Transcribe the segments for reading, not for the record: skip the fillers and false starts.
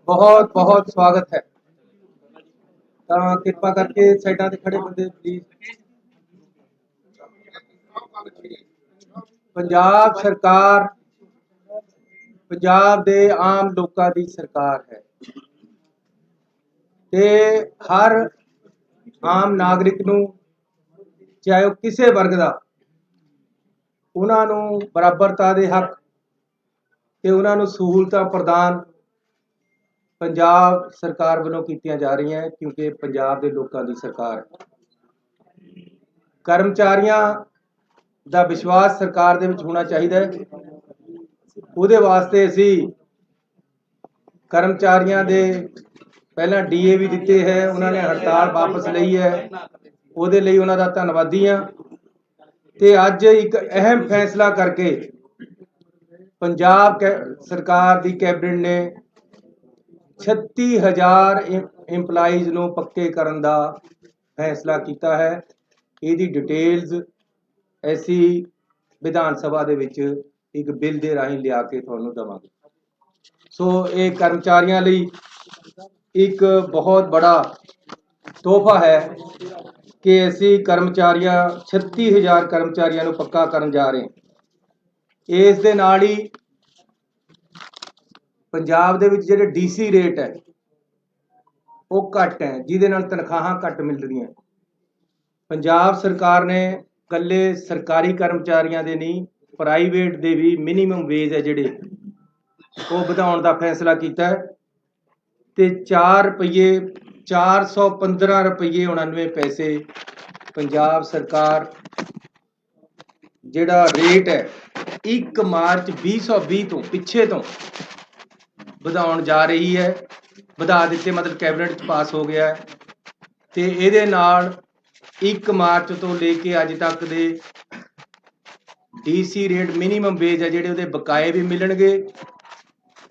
बहुत बहुत स्वागत है। ਤਾਂ ਕਿਰਪਾ ਕਰਕੇ ਸਾਈਡਾਂ ਤੇ ਖੜੇ ਬੰਦੇ ਪਲੀਜ਼। ਪੰਜਾਬ ਸਰਕਾਰ ਪੰਜਾਬ ਦੇ ਆਮ ਲੋਕਾਂ ਦੀ ਸਰਕਾਰ ਹੈ ਤੇ ਹਰ ਆਮ ਨਾਗਰਿਕ ਨੂੰ ਚਾਹੇ ਉਹ ਕਿਸੇ ਵਰਗ ਦਾ ਉਹਨਾਂ ਨੂੰ ਬਰਾਬਰਤਾ ਦੇ ਹੱਕ ਤੇ ਉਹਨਾਂ ਨੂੰ ਸਹੂਲਤਾਂ ਪ੍ਰਦਾਨ ਪੰਜਾਬ ਸਰਕਾਰ ਵੱਲੋਂ ਕੀਤੀਆਂ ਜਾ ਰਹੀਆਂ ਹੈ ਕਿਉਂਕਿ ਪੰਜਾਬ ਦੇ ਲੋਕਾਂ ਦੀ ਸਰਕਾਰ ਹੈ। ਕਰਮਚਾਰੀਆਂ ਦਾ ਵਿਸ਼ਵਾਸ ਸਰਕਾਰ ਦੇ ਵਿੱਚ ਹੋਣਾ ਚਾਹੀਦਾ ਹੈ। ਉਹਦੇ ਵਾਸਤੇ ਅਸੀਂ ਕਰਮਚਾਰੀਆਂ ਦੇ ਪਹਿਲਾਂ ਡੀਏ ਵੀ ਦਿੱਤੇ ਹੈ, ਉਹਨਾਂ ਨੇ ਹੜਤਾਲ ਵਾਪਸ ਲਈ ਹੈ, ਉਹਦੇ ਲਈ ਉਹਨਾਂ ਦਾ ਧੰਨਵਾਦੀ ਹਾਂ। ਤੇ ਅੱਜ ਇੱਕ ਅਹਿਮ ਫੈਸਲਾ ਕਰਕੇ ਪੰਜਾਬ ਸਰਕਾਰ ਦੀ ਕੈਬਨਿਟ ਨੇ 36,000 ਇੰਪਲਾਈਜ਼ ਨੂੰ ਪੱਕੇ ਕਰਨ ਦਾ ਫੈਸਲਾ ਕੀਤਾ ਹੈ। ਇਹਦੀ ਡਿਟੇਲਸ ਅਸੀਂ ਵਿਧਾਨ ਸਭਾ ਦੇ ਵਿੱਚ ਇੱਕ ਬਿੱਲ ਦੇ ਰਾਹੀਂ ਲਿਆ ਕੇ ਤੁਹਾਨੂੰ ਦੇਵਾਂਗੇ। ਸੋ ਇਹ ਕਰਮਚਾਰੀਆਂ ਲਈ ਇੱਕ ਬਹੁਤ ਬੜਾ ਤੋਹਫਾ ਹੈ ਕਿ ਅਸੀਂ 36,000 ਕਰਮਚਾਰੀਆਂ ਨੂੰ ਪੱਕਾ ਕਰਨ ਜਾ ਰਹੇ ਹਾਂ। ਇਸ ਦੇ ਨਾਲ ਹੀ ਪੰਜਾਬ ਦੇ ਵਿੱਚ ਜਿਹੜੇ ਡੀਸੀ ਰੇਟ ਹੈ ਉਹ ਘੱਟ ਹੈ, ਜਿਹਦੇ ਨਾਲ ਤਨਖਾਹਾਂ ਘੱਟ ਮਿਲ ਰਹੀਆਂ। ਪੰਜਾਬ ਸਰਕਾਰ ਨੇ ਇਕੱਲੇ ਸਰਕਾਰੀ ਕਰਮਚਾਰੀਆਂ ਦੇ ਨਹੀਂ, ਪ੍ਰਾਈਵੇਟ ਦੇ ਵੀ ਮਿਨੀਮਮ ਵੇਜ ਹੈ ਜਿਹੜੇ ਉਹ ਵਧਾਉਣ ਦਾ ਫੈਸਲਾ ਕੀਤਾ ਹੈ ਤੇ 415 ਰੁਪਏ 99 ਪੈਸੇ ਪੰਜਾਬ ਸਰਕਾਰ ਜਿਹੜਾ ਰੇਟ ਹੈ 1 ਮਾਰਚ 2020 ਤੋਂ ਪਿੱਛੇ ਤੋਂ ਵਧਾਉਣ ਜਾ ਰਹੀ ਹੈ। ਵਧਾ ਦਿੱਤੇ, ਮਤਲਬ ਕੈਬਨਿਟ 'ਚ ਪਾਸ ਹੋ ਗਿਆ ਹੈ ਤੇ ਇਹਦੇ ਨਾਲ 1 ਮਾਰਚ ਤੋਂ ਲੈ ਕੇ ਅੱਜ ਤੱਕ ਦੇ ਡੀਸੀ ਰੇਟ ਮਿਨੀਮਮ ਵੇਜ ਹੈ ਜਿਹੜੇ ਉਹਦੇ ਬਕਾਏ ਵੀ ਮਿਲਣਗੇ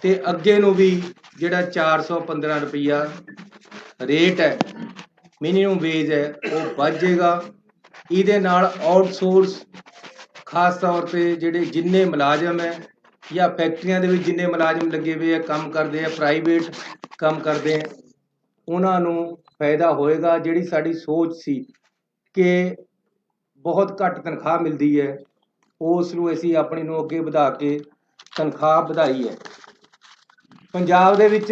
ਤੇ ਅੱਗੇ ਨੂੰ ਵੀ ਜਿਹੜਾ 415 ਰੁਪਈਆ ਰੇਟ ਹੈ ਮਿਨੀਮਮ ਵੇਜ ਹੈ ਉਹ ਵੱਧ ਜਾਏਗਾ। ਇਹਦੇ ਨਾਲ ਆਊਟਸੋਰਸ ਖਾਸ ਤੌਰ ਤੇ ਜਿਹੜੇ ਜਿੰਨੇ ਮੁਲਾਜ਼ਮ ਹੈ ਜਾਂ ਫੈਕਟਰੀਆਂ ਦੇ ਵਿੱਚ ਜਿੰਨੇ ਮੁਲਾਜ਼ਮ ਲੱਗੇ ਹੋਏ ਆ, ਕੰਮ ਕਰਦੇ ਆ, ਪ੍ਰਾਈਵੇਟ ਕੰਮ ਕਰਦੇ ਆ, ਉਹਨਾਂ ਨੂੰ ਫਾਇਦਾ ਹੋਏਗਾ। ਜਿਹੜੀ ਸਾਡੀ ਸੋਚ ਸੀ ਕਿ ਬਹੁਤ ਘੱਟ ਤਨਖਾਹ ਮਿਲਦੀ ਹੈ ਉਸ ਨੂੰ ਅਸੀਂ ਆਪਣੀ ਨੂੰ ਅੱਗੇ ਵਧਾ ਕੇ ਤਨਖਾਹ ਵਧਾਈ ਹੈ। ਪੰਜਾਬ ਦੇ ਵਿੱਚ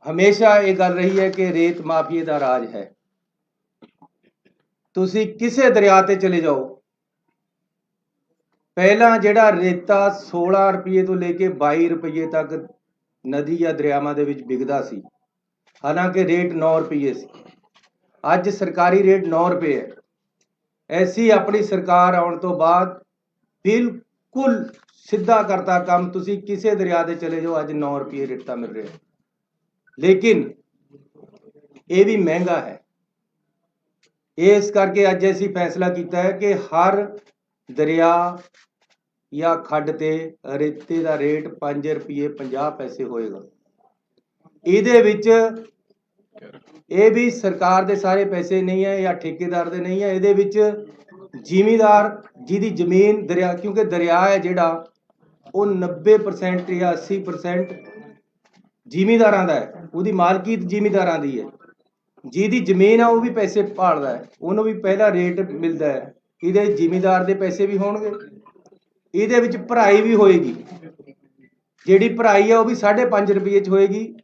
ਹਮੇਸ਼ਾ ਇਹ ਗੱਲ ਰਹੀ ਹੈ ਕਿ ਰੇਤ ਮਾਫੀਏ ਦਾ ਰਾਜ ਹੈ। ਤੁਸੀਂ ਕਿਸੇ ਦਰਿਆ ਤੇ ਚਲੇ ਜਾਓ, ਪਹਿਲਾਂ ਜਿਹੜਾ ਰੇਤਾ 16 ਰੁਪਏ ਤੋਂ ਲੈ ਕੇ 22 ਰੁਪਏ ਤੱਕ ਨਦੀ ਜਾਂ ਦਰਿਆਵਾਂ ਦੇ ਵਿੱਚ ਵਿਕਦਾ ਸੀ, ਹਾਲਾਂਕਿ ਰੇਟ 9 ਰੁਪਏ ਸੀ। ਅੱਜ ਸਰਕਾਰੀ ਰੇਟ 9 ਰੁਪਏ ਹੈ। ਐਸੀ ਆਪਣੀ ਸਰਕਾਰ ਆਉਣ ਤੋਂ ਬਾਅਦ ਬਿਲਕੁਲ ਸਿੱਧਾ ਕਰਤਾ ਕੰਮ। ਤੁਸੀਂ ਕਿਸੇ ਦਰਿਆ ਤੇ ਚਲੇ ਜਾਓ, ਅੱਜ 9 ਰੁਪਏ ਰੇਟਾ ਮਿਲ ਰਿਹਾ, ਲੇਕਿਨ ਇਹ ਵੀ ਮਹਿੰਗਾ ਹੈ। ਇਸ ਕਰਕੇ ਅੱਜ ਅਸੀਂ ਫੈਸਲਾ ਕੀਤਾ ਹੈ ਕਿ ਹਰ ਦਰਿਆ ਜਾਂ ਖੱਡ ਤੇ ਰੇਤੇ ਦਾ ਰੇਟ 5 ਰੁਪਏ 50 ਪੈਸੇ ਹੋਏਗਾ। ਇਹਦੇ ਵਿੱਚ ਇਹ ਵੀ ਸਰਕਾਰ ਦੇ ਸਾਰੇ ਪੈਸੇ ਨਹੀਂ ਹੈ ਜਾਂ ਠੇਕੇਦਾਰ ਦੇ ਨਹੀਂ ਹੈ, ਇਹਦੇ ਵਿੱਚ ਜ਼ਿਮੀਂਦਾਰ ਜਿਹਦੀ ਜ਼ਮੀਨ ਦਰਿਆ, ਕਿਉਂਕਿ ਦਰਿਆ ਹੈ ਜਿਹੜਾ ਉਹ 90% ਜਾਂ 80% ਜ਼ਿਮੀਂਦਾਰਾਂ ਦਾ ਹੈ, ਉਹਦੀ ਮਾਲਕੀਤ ਜ਼ਿਮੀਂਦਾਰਾਂ ਦੀ ਹੈ। ਜਿਹਦੀ ਜ਼ਮੀਨ ਆ ਉਹ ਵੀ ਪੈਸੇ ਭਾਲਦਾ ਹੈ, ਉਹਨੂੰ ਵੀ ਪਹਿਲਾ ਰੇਟ ਮਿਲਦਾ ਹੈ। ਇਹਦੇ ਜ਼ਿਮੀਂਦਾਰ ਦੇ ਪੈਸੇ ਵੀ ਹੋਣਗੇ, ਇਹਦੇ ਵਿੱਚ ਭਰਾਈ ਵੀ ਹੋਏਗੀ। ਜਿਹੜੀ ਭਰਾਈ ਆ ਉਹ ਵੀ 5.5 ਰੁਪਏ 'ਚ ਹੋਏਗੀ।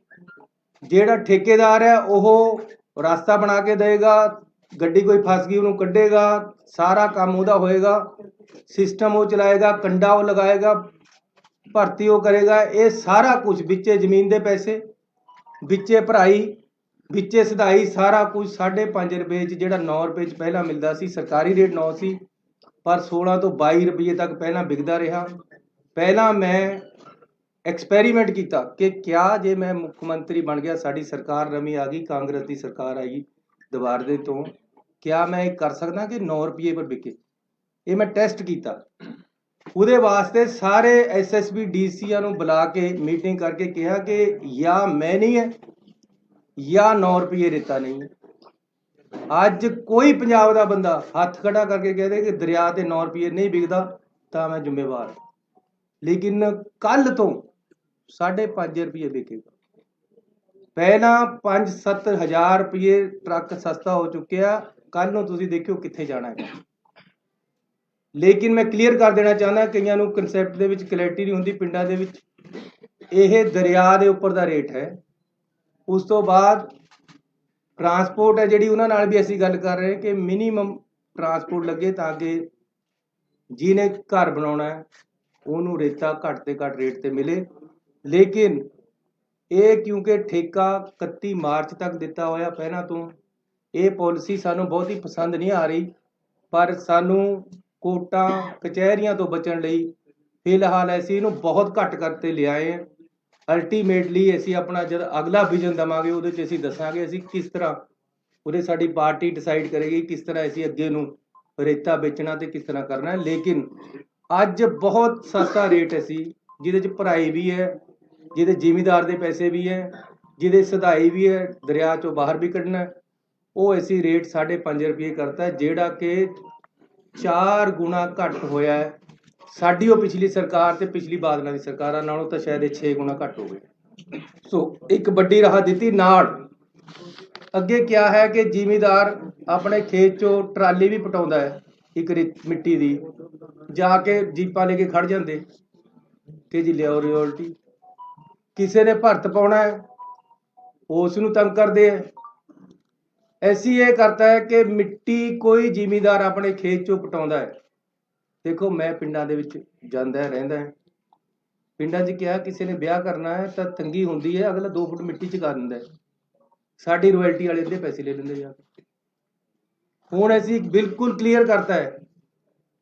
ਜਿਹੜਾ ਠੇਕੇਦਾਰ ਹੈ ਉਹ ਰਸਤਾ ਬਣਾ ਕੇ ਦੇਗਾ, ਗੱਡੀ ਕੋਈ ਫਸ ਗਈ ਉਹਨੂੰ ਕੱਢੇਗਾ, ਸਾਰਾ ਕੰਮ ਉਹਦਾ ਹੋਏਗਾ, ਸਿਸਟਮ ਉਹ ਚਲਾਏਗਾ, ਕੰਡਾ ਉਹ ਲਗਾਏਗਾ, ਭਰਤੀ ਉਹ ਕਰੇਗਾ। ਇਹ ਸਾਰਾ ਕੁਝ ਵਿੱਚੇ ਜ਼ਮੀਨ ਦੇ ਪੈਸੇ, ਵਿੱਚੇ ਭਰਾਈ, ਵਿੱਚੇ ਸਦਾਈ, ਸਾਰਾ ਕੁਝ 5.5 ਰੁਪਏ 'ਚ, ਜਿਹੜਾ 9 ਰੁਪਏ 'ਚ ਪਹਿਲਾਂ ਮਿਲਦਾ ਸੀ। ਸਰਕਾਰੀ ਰੇਟ 9 ਸੀ ਪਰ 16 ਤੋਂ 22 ਰੁਪਏ ਤੱਕ ਪਹਿਲਾਂ ਵਿਕਦਾ ਰਿਹਾ। ਪਹਿਲਾਂ ਮੈਂ ਐਕਸਪੈਰੀਮੈਂਟ ਕੀਤਾ ਕਿ ਕਿਆ ਜੇ ਮੈਂ ਮੁੱਖ ਮੰਤਰੀ ਬਣ ਗਿਆ, ਸਾਡੀ ਸਰਕਾਰ ਨਵੀਂ ਆ ਗਈ, ਕਾਂਗਰਸ ਦੀ ਸਰਕਾਰ ਆਈ ਦੁਬਾਰੇ ਤੋਂ, ਕਿਆ ਮੈਂ ਇਹ ਕਰ ਸਕਦਾ ਕਿ 9 ਰੁਪਏ ਪਰ ਵਿਕੇ। ਇਹ ਮੈਂ ਟੈਸਟ ਕੀਤਾ। ਉਹਦੇ ਵਾਸਤੇ ਸਾਰੇ ਐਸਐਸਪੀ ਡੀਸੀਆਂ ਨੂੰ ਬੁਲਾ ਕੇ ਮੀਟਿੰਗ ਕਰਕੇ ਕਿਹਾ ਕਿ ਜਾਂ ਮੈਂ ਨਹੀਂ ਹੈ ਜਾਂ 9 ਰੁਪਏ ਰੇਤਾ ਨਹੀਂ ਹੈ। ਅੱਜ ਕੋਈ ਪੰਜਾਬ ਦਾ ਬੰਦਾ ਹੱਥ ਖੜਾ ਕਰਕੇ ਕਹਦੇ ਕਿ ਦਰਿਆ ਤੇ 9 ਰੁਪਏ ਨਹੀਂ ਵਿਕਦਾ ਤਾਂ ਮੈਂ ਜ਼ਿੰਮੇਵਾਰ। ਲੇਕਿਨ ਕੱਲ ਤੋਂ 5.5 ਵਿਕੇਗਾ। ਪਹਿਲਾਂ 5-7 ਹਜ਼ਾਰ ਰੁਪਏ ਟਰੱਕ ਸਸਤਾ ਹੋ ਚੁੱਕਿਆ, ਕੱਲ ਨੂੰ ਤੁਸੀਂ ਦੇਖਿਓ ਕਿੱਥੇ ਜਾਣਾ ਹੈ। ਲੇਕਿਨ ਮੈਂ ਕਲੀਅਰ ਕਰ ਦੇਣਾ ਚਾਹੁੰਦਾ, ਕਈਆਂ ਨੂੰ ਕਨਸੈਪਟ ਦੇ ਵਿੱਚ ਕਲੈਰਿਟੀ ਨਹੀਂ ਹੁੰਦੀ ਪਿੰਡਾਂ ਦੇ ਵਿੱਚ, ਇਹ ਦਰਿਆ ਦੇ ਉੱਪਰ ਦਾ ਰੇਟ ਹੈ। ਉਸ ਤੋਂ ਬਾਅਦ ਟਰਾਂਸਪੋਰਟ ਹੈ ਜਿਹੜੀ, ਉਹਨਾਂ ਨਾਲ ਵੀ ਅਸੀਂ ਗੱਲ ਕਰ ਰਹੇ ਕਿ ਮਿਨੀਮਮ ਟਰਾਂਸਪੋਰਟ ਲੱਗੇ ਤਾਂ ਕਿ ਜਿਹਨੇ ਘਰ ਬਣਾਉਣਾ ਹੈ ਉਹਨੂੰ ਰੇਤਾ ਘੱਟ ਤੇ ਘੱਟ ਰੇਟ ਤੇ ਮਿਲੇ। ਲੇਕਿਨ ਇਹ ਕਿਉਂਕਿ ਠੇਕਾ 31 ਮਾਰਚ ਤੱਕ ਦਿੱਤਾ ਹੋਇਆ ਪਹਿਲਾਂ ਤੋਂ, ਇਹ ਪਾਲਿਸੀ ਸਾਨੂੰ ਬਹੁਤ ਹੀ ਪਸੰਦ ਨਹੀਂ ਆ ਰਹੀ, ਪਰ ਸਾਨੂੰ ਕੋਰਟਾਂ ਕਚਹਿਰੀਆਂ ਤੋਂ ਬਚਣ ਲਈ ਫਿਲਹਾਲ ਅਸੀਂ ਇਹਨੂੰ ਬਹੁਤ ਘੱਟ ਕਰਤੇ ਲਿਆਏ ਹਾਂ। ਅਲਟੀਮੇਟਲੀ ਅਸੀਂ ਆਪਣਾ ਜਦ ਅਗਲਾ ਵਿਜ਼ਨ ਦੇਵਾਂਗੇ ਉਹਦੇ 'ਚ ਅਸੀਂ ਦੱਸਾਂਗੇ ਅਸੀਂ ਕਿਸ ਤਰ੍ਹਾਂ, ਉਹਦੇ ਸਾਡੀ ਪਾਰਟੀ ਡਿਸਾਈਡ ਕਰੇਗੀ ਕਿਸ ਤਰ੍ਹਾਂ ਅਸੀਂ ਅੱਗੇ ਨੂੰ ਰੇਤਾ ਵੇਚਣਾ ਤੇ ਕਿਸ ਤਰ੍ਹਾਂ ਕਰਨਾ ਹੈ। ਲੇਕਿਨ ਅੱਜ ਬਹੁਤ ਸਸਤਾ ਰੇਟ ਅਸੀਂ ਜਿਹਦੇ 'ਚ ਭਰਾਈ ਵੀ ਹੈ, ਜਿਹਦੇ ਜ਼ਿਮੀਂਦਾਰ ਦੇ ਪੈਸੇ ਵੀ ਹੈ, ਜਿਹਦੇ ਸਧਾਈ ਵੀ ਹੈ, ਦਰਿਆ 'ਚੋਂ ਬਾਹਰ ਵੀ ਕੱਢਣਾ, ਉਹ ਅਸੀਂ ਰੇਟ 5.5 ਰੁਪਏ ਕਰਤਾ, ਜਿਹੜਾ ਕਿ 4 ਗੁਣਾ ਘੱਟ ਹੋਇਆ ਹੈ ਸਾਡੀ ਉਹ ਪਿਛਲੀ ਸਰਕਾਰ ਤੇ ਪਿਛਲੀ ਬਾਦਲਾਂ ਦੀ ਸਰਕਾਰਾਂ ਨਾਲੋਂ ਤਾਂ ਸ਼ਾਇਦ ਇਹ 6 ਗੁਣਾ ਘੱਟ ਹੋ ਗਏ। ਸੋ ਇੱਕ ਵੱਡੀ ਰਾਹਤ ਦਿੱਤੀ। ਨਾਲ ਅੱਗੇ ਕਿਹਾ ਹੈ ਕਿ ਜ਼ਿਮੀਂਦਾਰ ਆਪਣੇ ਖੇਤ 'ਚੋਂ ਟਰਾਲੀ ਵੀ ਪਟਾਉਂਦਾ ਹੈ ਇੱਕ ਮਿੱਟੀ ਦੀ, ਜਾ ਕੇ ਜੀਪਾਂ ਲੈ ਕੇ ਖੜ ਜਾਂਦੇ ਕਿ ਜੀ ਲਿਆਓ ਰਿਓਲਟੀ। ਕਿਸੇ ਨੇ ਭਰਤ ਪਾਉਣਾ ਹੈ ਉਸ ਨੂੰ ਤੰਗ ਕਰਦੇ ਹੈ। ਐਸੀ ਇਹ ਕਰਤਾ ਹੈ ਕਿ ਮਿੱਟੀ ਕੋਈ ਜ਼ਿਮੀਂਦਾਰ ਆਪਣੇ ਖੇਤ 'ਚੋਂ ਪਟਾਉਂਦਾ ਹੈ। ਦੇਖੋ ਮੈਂ ਪਿੰਡਾਂ ਦੇ ਵਿੱਚ ਜਾਂਦਾ ਰਹਿੰਦਾ ਹੈ, ਪਿੰਡਾਂ 'ਚ ਕਿਹਾ ਕਿਸੇ ਨੇ ਵਿਆਹ ਕਰਨਾ ਹੈ ਤਾਂ ਤੰਗੀ ਹੁੰਦੀ ਹੈ, ਅਗਲਾ 2 ਫੁੱਟ ਮਿੱਟੀ ਚੁਕਾ ਦਿੰਦਾ ਹੈ, ਸਾਡੀ ਰਾਇਲਟੀ ਵਾਲੇ ਅੱਧੇ ਪੈਸੇ ਲੈ ਲੈਂਦੇ ਜਾ ਕੇ। ਹੁਣ ਅਸੀਂ ਬਿਲਕੁਲ ਕਲੀਅਰ ਕਰਤਾ ਹੈ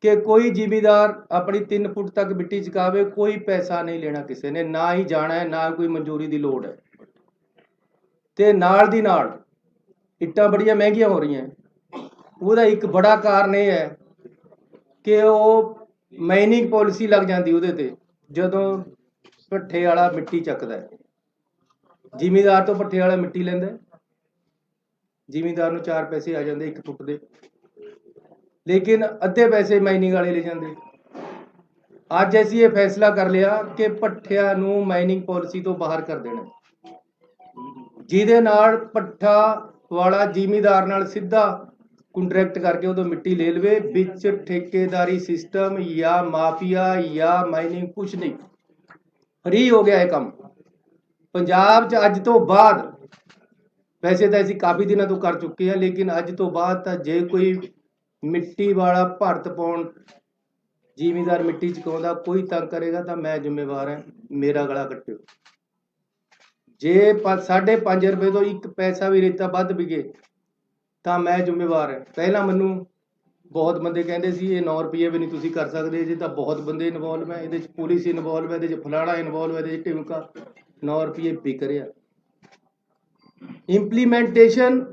ਕਿ ਕੋਈ ਜ਼ਿਮੀਂਦਾਰ ਆਪਣੀ 3 ਫੁੱਟ ਤੱਕ ਮਿੱਟੀ ਚੁਕਾਵੇ, ਕੋਈ ਪੈਸਾ ਨਹੀਂ ਲੈਣਾ ਕਿਸੇ ਨੇ, ਨਾ ਹੀ ਜਾਣਾ ਹੈ, ਨਾ ਕੋਈ ਮਨਜ਼ੂਰੀ ਦੀ ਲੋੜ ਹੈ। ਤੇ ਨਾਲ ਦੀ ਨਾਲ ਇੱਟਾਂ ਬੜੀਆਂ ਮਹਿੰਗੀਆਂ ਹੋ ਰਹੀਆਂ, ਉਹਦਾ ਇੱਕ ਬੜਾ ਕਾਰਨ ਇਹ ਹੈ ਕਿ ਉਹ ਮਾਈਨਿੰਗ ਪਾਲਿਸੀ ਲੱਗ ਜਾਂਦੀ ਉਹਦੇ ਤੇ, ਜਦੋਂ ਭੱਠੇ ਵਾਲਾ ਮਿੱਟੀ ਚੱਕਦਾ ਹੈ, ਜ਼ਿਮੀਂਦਾਰ ਤੋਂ ਭੱਠੇ ਵਾਲਾ ਮਿੱਟੀ ਲੈਂਦਾ, ਜ਼ਿਮੀਂਦਾਰ ਨੂੰ 4 ਪੈਸੇ ਆ ਜਾਂਦੇ 1 ਫੁੱਟ ਦੇ, ਲੇਕਿਨ ਅੱਧੇ ਪੈਸੇ ਮਾਈਨਿੰਗ ਵਾਲੇ ਲੈ ਜਾਂਦੇ। ਅੱਜ ਅਸੀਂ ਇਹ ਫੈਸਲਾ ਕਰ ਲਿਆ ਕਿ ਭੱਠਿਆਂ ਨੂੰ ਮਾਈਨਿੰਗ ਪਾਲਿਸੀ ਤੋਂ ਬਾਹਰ ਕਰ ਦੇਣਾ, ਜਿਹਦੇ ਨਾਲ ਭੱਠਾ ਵਾਲਾ ਜ਼ਿਮੀਂਦਾਰ ਨਾਲ ਸਿੱਧਾ ਕੰਟਰੈਕਟ ਕਰਕੇ ਉਦੋਂ ਮਿੱਟੀ ਲੈ ਲਵੇ, ਵਿੱਚ ਠੇਕੇਦਾਰੀ ਸਿਸਟਮ ਜਾਂ ਮਾਫੀਆ ਜਾਂ ਮਾਈਨਿੰਗ ਕੁਛ ਨਹੀਂ, ਫਰੀ ਹੋ ਗਿਆ ਇਹ ਕੰਮ ਪੰਜਾਬ 'ਚ ਅੱਜ ਤੋਂ ਬਾਅਦ। ਵੈਸੇ ਤਾਂ ਅਸੀਂ ਕਾਫੀ ਦਿਨਾਂ ਤੋਂ ਕਰ ਚੁੱਕੇ ਹਾਂ, ਲੇਕਿਨ ਅੱਜ ਤੋਂ ਬਾਅਦ ਤਾਂ ਜੇ ਕੋਈ ਮਿੱਟੀ ਵਾਲਾ ਭਰਤ ਪਾਉਣ ਜ਼ਿਮੀਂਦਾਰ ਮਿੱਟੀ ਚੁਕਾਉਂਦਾ ਕੋਈ ਤੰਗ ਕਰੇਗਾ ਤਾਂ ਮੈਂ ਜ਼ਿੰਮੇਵਾਰ ਹਾਂ, ਮੇਰਾ ਗਲਾ ਕੱਟਿਓ। ਜੇ 5.5 ਰੁਪਏ ਤੋਂ 1 ਪੈਸਾ ਵੀ ਰੇਤਾ ਵੱਧ ਵਿਕੇ ਤਾਂ ਮੈਂ ਜ਼ਿੰਮੇਵਾਰ ਹਾਂ। ਪਹਿਲਾਂ ਮੈਨੂੰ ਬਹੁਤ ਬੰਦੇ ਕਹਿੰਦੇ ਸੀ ਇਹ 9 ਰੁਪਏ ਵੀ ਨਹੀਂ ਤੁਸੀਂ ਕਰ ਸਕਦੇ, ਜੇ ਤਾਂ ਬਹੁਤ ਬੰਦੇ ਇਨਵੋਲਵ ਹੈ ਇਹਦੇ 'ਚ, ਪੁਲਿਸ ਇਨਵੋਲਵ ਹੈ ਇਹਦੇ 'ਚ, ਫਲਾਣਾ ਇਨਵੋਲਵ ਹੈ ਇਹਦੇ 'ਚ, ਢਿਮਕਾ 9 ਰੁਪਏ ਵਿਕ ਰਿਹਾ। ਇੰਪਲੀਮੈਂਟੇਸ਼ਨ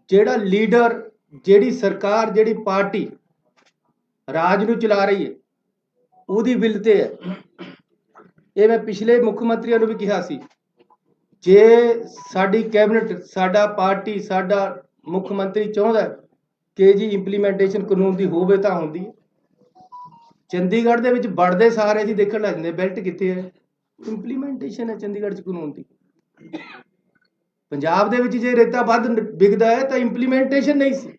ਜਿਹੜਾ ਲੀਡਰ, ਜਿਹੜੀ ਸਰਕਾਰ, ਜਿਹੜੀ ਪਾਰਟੀ ਰਾਜ ਨੂੰ ਚਲਾ ਰਹੀ ਹੈ ਉਹਦੀ ਵਿਲ ਤੇ ਹੈ। ਇਹ ਮੈਂ ਪਿਛਲੇ ਮੁੱਖ ਮੰਤਰੀਆਂ ਨੂੰ ਵੀ ਕਿਹਾ ਸੀ, ਜੇ ਸਾਡੀ ਕੈਬਨਿਟ, ਸਾਡਾ ਪਾਰਟੀ, ਸਾਡਾ ਮੁੱਖ ਮੰਤਰੀ ਚਾਹੁੰਦਾ ਕਿ ਜੀ ਇੰਪਲੀਮੈਂਟੇਸ਼ਨ ਕਾਨੂੰਨ ਦੀ ਹੋਵੇ ਤਾਂ ਹੁੰਦੀ ਹੈ। ਚੰਡੀਗੜ੍ਹ ਦੇ ਵਿੱਚ ਵੜਦੇ ਸਾਰੇ ਅਸੀਂ ਦੇਖਣ ਲੱਗ ਜਾਂਦੇ ਬੈਲਟ ਕਿੱਥੇ ਹੈ, ਇੰਪਲੀਮੈਂਟੇਸ਼ਨ ਹੈ ਚੰਡੀਗੜ੍ਹ 'ਚ ਕਾਨੂੰਨ ਦੀ। ਪੰਜਾਬ ਦੇ ਵਿੱਚ ਜੇ ਰੇਤਾ ਵੱਧ ਵਿਕਦਾ ਹੈ ਤਾਂ ਇੰਪਲੀਮੈਂਟੇਸ਼ਨ ਨਹੀਂ ਸੀ,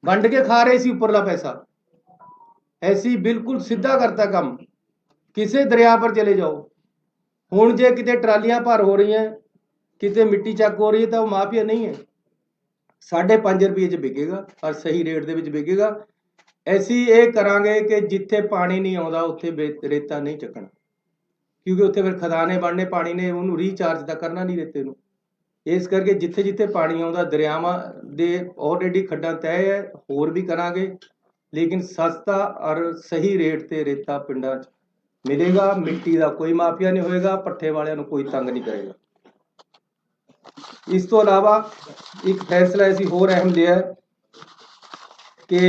ਵੰਡ ਕੇ ਖਾ ਰਹੇ ਸੀ ਉੱਪਰਲਾ ਪੈਸਾ। ਐਸੀ ਬਿਲਕੁਲ ਸਿੱਧਾ ਕਰਤਾ ਕੰਮ, ਕਿਸੇ ਦਰਿਆ ਪਰ ਚਲੇ ਜਾਓ, ਹੁਣ ਜੇ ਕਿਤੇ ਟਰਾਲੀਆਂ ਭਰ ਹੋ ਰਹੀਆਂ, ਕਿਤੇ ਮਿੱਟੀ ਚੱਕ ਹੋ ਰਹੀ ਹੈ ਤਾਂ ਉਹ ਮਾਫੀਆ ਨਹੀਂ ਹੈ, 5.5 ਰੁਪਏ 'ਚ ਵਿਕੇਗਾ ਔਰ ਸਹੀ ਰੇਟ ਦੇ ਵਿੱਚ ਵਿਕੇਗਾ। ਅਸੀਂ ਇਹ ਕਰਾਂਗੇ ਕਿ ਜਿੱਥੇ ਪਾਣੀ ਨਹੀਂ ਆਉਂਦਾ ਉੱਥੇ ਰੇਤਾ ਨਹੀਂ ਚੱਕਣਾ, ਕਿਉਂਕਿ ਉੱਥੇ ਫਿਰ ਖਦਾਨੇ ਬਣਨੇ, ਪਾਣੀ ਨੇ ਉਹਨੂੰ ਰੀਚਾਰਜ ਤਾਂ ਕਰਨਾ ਨਹੀਂ ਰੇਤੇ ਨੂੰ। ਇਸ ਕਰਕੇ ਜਿੱਥੇ ਜਿੱਥੇ ਪਾਣੀ ਆਉਂਦਾ, ਦਰਿਆਵਾਂ ਦੇ ਆਲਰੇਡੀ ਖੱਡਾਂ ਤੈਅ ਹੈ, ਹੋਰ ਵੀ ਕਰਾਂਗੇ, ਲੇਕਿਨ ਸਸਤਾ ਔਰ ਸਹੀ ਰੇਟ ਤੇ ਰੇਤਾ ਪਿੰਡਾਂ 'ਚ ਮਿਲੇਗਾ। ਮਿੱਟੀ ਦਾ ਕੋਈ ਮਾਫੀਆ ਨਹੀਂ ਹੋਏਗਾ, ਪੱਠੇ ਵਾਲਿਆਂ ਨੂੰ ਕੋਈ ਤੰਗ ਨਹੀਂ ਕਰੇਗਾ। ਇਸ ਤੋਂ ਇਲਾਵਾ ਇੱਕ ਫੈਸਲਾ ਅਸੀਂ ਹੋਰ ਅਹਿਮ ਲਿਆ ਕਿ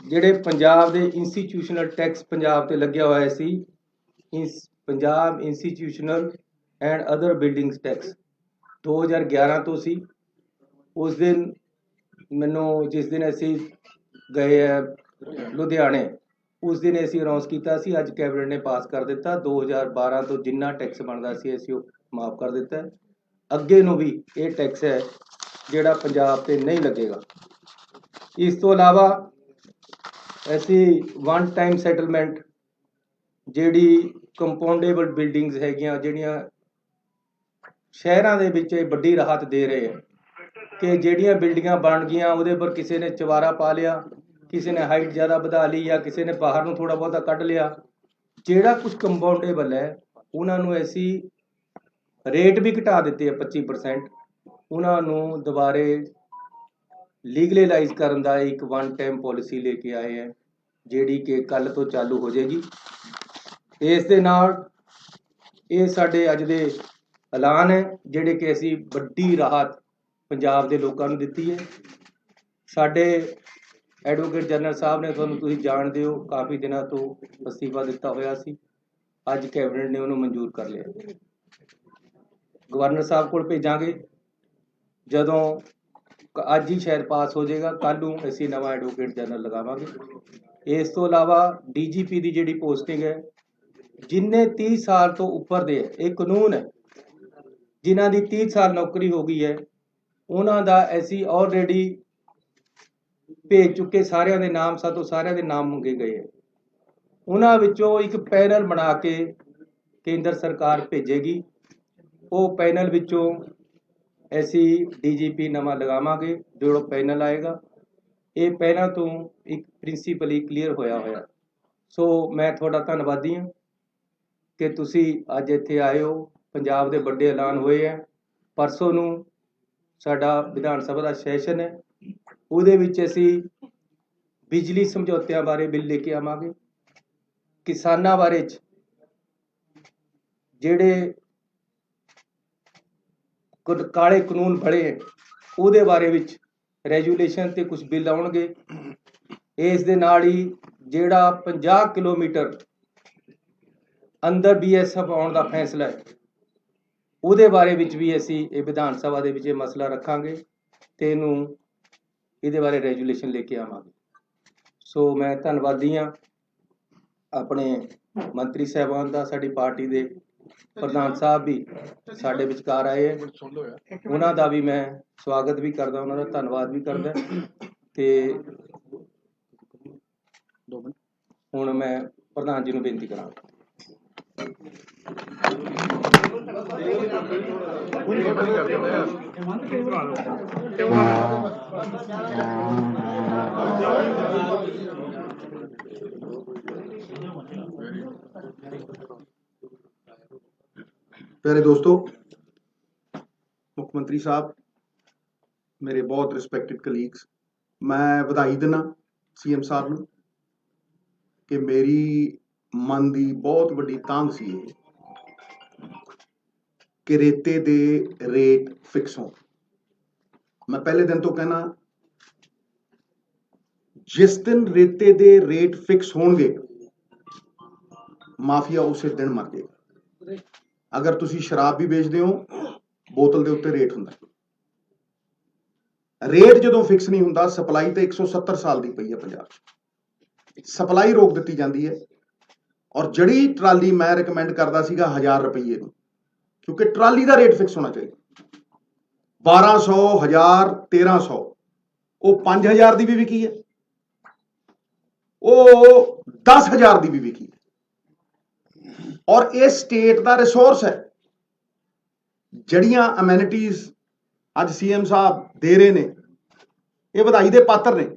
ਜਿਹੜੇ ਪੰਜਾਬ ਦੇ ਇੰਸਟੀਟਿਊਸ਼ਨਲ ਟੈਕਸ ਪੰਜਾਬ ਤੇ ਲੱਗਿਆ ਹੋਇਆ ਸੀ, Punjab institutional and other buildings tax 2011 ਤੋਂ ਸੀ। ਉਸ ਦਿਨ ਮੈਨੂੰ, ਜਿਸ ਦਿਨ ਅਸੀਂ ਗਏ ਲੁਧਿਆਣੇ, ਉਸ ਦਿਨ ਅਸੀਂ ਅਨਾਉਂਸ ਕੀਤਾ ਸੀ, ਅੱਜ ਕੈਬਨਿਟ ਨੇ ਪਾਸ ਕਰ ਦਿੱਤਾ। 2012 ਤੋਂ ਜਿੰਨਾ ਟੈਕਸ ਬਣਦਾ ਸੀ ਅਸੀਂ ਉਹ ਮਾਫ ਕਰ ਦਿੱਤਾ ਹੈ। ਅੱਗੇ ਨੂੰ ਵੀ ਇਹ ਟੈਕਸ ਹੈ ਜਿਹੜਾ ਪੰਜਾਬ ਤੇ ਨਹੀਂ ਲੱਗੇਗਾ। ਇਸ ਤੋਂ ਇਲਾਵਾ ਅਸੀਂ ਵਨ ਟਾਈਮ ਸੈਟਲਮੈਂਟ ਜਿਹੜੀ ਕੰਪਾਊਂਡੇਬਲ ਬਿਲਡਿੰਗਸ ਹੈਗੀਆਂ, ਜਿਹੜੀਆਂ ਸ਼ਹਿਰਾਂ ਦੇ ਵਿੱਚ ਇਹ ਵੱਡੀ ਰਾਹਤ ਦੇ ਰਹੇ ਹੈ ਕਿ ਜਿਹੜੀਆਂ ਬਿਲਡਿੰਗਾਂ ਬਣ ਗਈਆਂ ਉਹਦੇ ਪਰ ਕਿਸੇ ਨੇ ਚਵਾਰਾ ਪਾ ਲਿਆ, ਕਿਸੇ ਨੇ ਹਾਈਟ ਜ਼ਿਆਦਾ ਵਧਾ ਲਈ ਜਾਂ ਕਿਸੇ ਨੇ ਬਾਹਰ ਨੂੰ ਥੋੜਾ ਬਹੁਤਾ ਕੱਢ ਲਿਆ। ਜਿਹੜਾ ਕੁਝ ਕੰਪਾਊਂਡੇਬਲ ਹੈ ਉਹਨਾਂ ਨੂੰ ਅਸੀਂ ਰੇਟ ਵੀ ਘਟਾ ਦਿੱਤੇ ਹੈ 25%। ਉਹਨਾਂ ਨੂੰ ਦੁਬਾਰੇ ਲੀਗਲਾਈਜ਼ ਕਰਨ ਦਾ ਇੱਕ ਵਨ ਟਾਈਮ ਪਾਲਿਸੀ ਲੈ ਕੇ ਆਏ ਹੈ, ਜਿਹੜੀ ਕਿ ਕੱਲ ਤੋਂ ਚਾਲੂ ਹੋ ਜਾਏਗੀ। ਇਸ ਦੇ ਨਾਲ ਇਹ ਸਾਡੇ ਅੱਜ ਦੇ ਐਲਾਨ ਹੈ ਜਿਹੜੇ ਕਿ ਅਸੀਂ ਵੱਡੀ ਰਾਹਤ ਪੰਜਾਬ ਦੇ ਲੋਕਾਂ ਨੂੰ ਦਿੱਤੀ ਹੈ। ਸਾਡੇ ਐਡਵੋਕੇਟ ਜਨਰਲ ਸਾਹਿਬ ਨੇ, ਤੁਹਾਨੂੰ ਤੁਸੀਂ ਜਾਣਦੇ ਹੋ, ਕਾਫੀ ਦਿਨਾਂ ਤੋਂ ਅਸਤੀਫਾ ਦਿੱਤਾ ਹੋਇਆ ਸੀ। ਅੱਜ ਕੈਬਨਿਟ ਨੇ ਉਹਨੂੰ ਮਨਜ਼ੂਰ ਕਰ ਲਿਆ। ਗਵਰਨਰ ਸਾਹਿਬ ਕੋਲ ਭੇਜਾਂਗੇ, ਜਦੋਂ ਅੱਜ ਹੀ ਸ਼ਾਇਦ ਪਾਸ ਹੋ ਜਾਏਗਾ, ਕੱਲ੍ਹ ਨੂੰ ਅਸੀਂ ਨਵਾਂ ਐਡਵੋਕੇਟ ਜਨਰਲ ਲਗਾਵਾਂਗੇ। ਇਸ ਤੋਂ ਇਲਾਵਾ DGP ਦੀ ਜਿਹੜੀ ਪੋਸਟਿੰਗ ਹੈ, ਜਿੰਨੇ 30 ਸਾਲ ਤੋਂ ਉੱਪਰ ਦੇ, ਇਹ ਕਾਨੂੰਨ ਹੈ, ਜਿਨ੍ਹਾਂ ਦੀ 30 ਸਾਲ ਨੌਕਰੀ ਹੋ ਗਈ ਹੈ ਉਹਨਾਂ ਦਾ ਅਸੀਂ ਆਲਰੇਡੀ ਭੇਜ ਚੁੱਕੇ ਸਾਰਿਆਂ ਦੇ ਨਾਮ। ਸਾਤੋਂ ਸਾਰਿਆਂ ਦੇ ਨਾਮ ਮੰਗੇ ਗਏ ਹੈ। ਉਹਨਾਂ ਵਿੱਚੋਂ ਇੱਕ ਪੈਨਲ ਬਣਾ ਕੇ ਕੇਂਦਰ ਸਰਕਾਰ ਭੇਜੇਗੀ। ਉਹ ਪੈਨਲ ਵਿੱਚੋਂ ਅਸੀਂ DGP ਨਵਾਂ ਲਗਾਵਾਂਗੇ। ਜਿਹੜਾ ਪੈਨਲ ਆਏਗਾ ਇਹ ਪਹਿਲਾਂ ਤੋਂ ਇੱਕ ਪ੍ਰਿੰਸੀਪਲੀ ਕਲੀਅਰ ਹੋਇਆ। ਸੋ ਮੈਂ ਤੁਹਾਡਾ ਧੰਨਵਾਦੀ ਹਾਂ ਕਿ ਤੁਸੀਂ ਅੱਜ ਇੱਥੇ ਆਏ ਹੋ। ਪੰਜਾਬ ਦੇ ਵੱਡੇ ਐਲਾਨ ਹੋਏ ਹੈ। ਪਰਸੋਂ ਨੂੰ ਸਾਡਾ ਵਿਧਾਨ ਸਭਾ ਦਾ ਸੈਸ਼ਨ ਹੈ, ਉਹਦੇ ਵਿੱਚ ਅਸੀਂ ਬਿਜਲੀ ਸਮਝੌਤਿਆਂ ਬਾਰੇ ਬਿੱਲ ਲੈ ਕੇ ਆਵਾਂਗੇ। ਕਿਸਾਨਾਂ ਬਾਰੇ ਜਿਹੜੇ ਕਾਲੇ ਕਾਨੂੰਨ ਬਣੇ ਹੈ ਉਹਦੇ ਬਾਰੇ ਵਿੱਚ ਰੈਜੂਲੇਸ਼ਨ ਤੇ ਕੁਝ ਬਿੱਲ ਆਉਣਗੇ। ਇਸ ਦੇ ਨਾਲ ਹੀ ਜਿਹੜਾ 50 ਕਿਲੋਮੀਟਰ ਅੰਦਰ BSF ਆਉਣ ਦਾ ਫੈਸਲਾ ਹੈ ਉਹਦੇ ਬਾਰੇ ਵਿੱਚ ਵੀ ਅਸੀਂ ਇਹ ਵਿਧਾਨ ਸਭਾ ਦੇ ਵਿੱਚ ਇਹ ਮਸਲਾ ਰੱਖਾਂਗੇ ਤੇ ਇਹਦੇ ਬਾਰੇ ਰੈਜੂਲੇਸ਼ਨ ਲੈ ਕੇ ਆਵਾਂਗੇ। ਸੋ ਮੈਂ ਧੰਨਵਾਦੀ ਹਾਂ ਆਪਣੇ ਮੰਤਰੀ ਸਾਹਿਬਾਨ ਦਾ। ਸਾਡੀ ਪਾਰਟੀ ਦੇ ਪ੍ਰਧਾਨ ਸਾਹਿਬ ਵੀ ਸਾਡੇ ਵਿਚਕਾਰ ਆਏ ਹੈ, ਉਹਨਾਂ ਦਾ ਵੀ ਮੈਂ ਸਵਾਗਤ ਵੀ ਕਰਦਾ, ਉਹਨਾਂ ਦਾ ਧੰਨਵਾਦ ਵੀ ਕਰਦਾ। ਤੇ ਹੁਣ ਮੈਂ ਪ੍ਰਧਾਨ ਜੀ ਨੂੰ ਬੇਨਤੀ ਕਰਾਂਗਾ। प्यारे दोस्तों, मुख्यमंत्री साहब, मेरे बहुत रिस्पैक्टेड कलीग्स, मैं ਵਧਾਈ ਦਿੰਦਾ CM ਸਾਹਿਬ ਨੂੰ ਕਿ ਮੇਰੀ ਮਨ ਦੀ ਬਹੁਤ ਵੱਡੀ ਤਾਂਘ ਸੀ ਇਹ ਕਿ ਰੇਤੇ ਦੇ ਰੇਟ ਫਿਕਸ ਹੋਣ। ਮੈਂ ਪਹਿਲੇ ਦਿਨ ਤੋਂ ਕਹਿਣਾ, ਜਿਸ ਦਿਨ ਰੇਤੇ ਦੇ ਰੇਟ ਫਿਕਸ ਹੋਣਗੇ ਮਾਫੀਆ ਉਸੇ ਦਿਨ ਮਰ ਜਾਏਗਾ। ਅਗਰ ਤੁਸੀਂ ਸ਼ਰਾਬ ਵੀ ਵੇਚਦੇ ਹੋ, ਬੋਤਲ ਦੇ ਉੱਤੇ ਰੇਟ ਹੁੰਦਾ। ਰੇਟ ਜਦੋਂ ਫਿਕਸ ਨਹੀਂ ਹੁੰਦਾ, ਸਪਲਾਈ ਤੇ 170 ਸਾਲ ਦੀ ਪਈ ਹੈ ਪੰਜਾਬ 'ਚ, ਸਪਲਾਈ ਰੋਕ ਦਿੱਤੀ ਜਾਂਦੀ ਹੈ। ਔਰ ਜਿਹੜੀ ਟਰਾਲੀ ਮੈਂ ਰਿਕਮੈਂਡ ਕਰਦਾ ਸੀਗਾ 1000 ਰੁਪਏ ਨੂੰ, ਕਿਉਂਕਿ ਟਰਾਲੀ ਦਾ ਰੇਟ ਫਿਕਸ ਹੋਣਾ ਚਾਹੀਦਾ। 1200, 1000, 1300, ਉਹ 5000 ਦੀ ਵੀ ਵਿਕੀ ਹੈ, ਉਹ 10000 ਦੀ ਵੀ ਵਿਕੀ ਹੈ। ਔਰ ਇਹ ਸਟੇਟ ਦਾ ਰਿਸੋਰਸ ਹੈ। ਜਿਹੜੀਆਂ ਅਮੈਨਿਟੀਜ਼ ਅੱਜ CM ਸਾਹਿਬ ਦੇ ਰਹੇ ਨੇ, ਇਹ ਵਧਾਈ ਦੇ ਪਾਤਰ ਨੇ,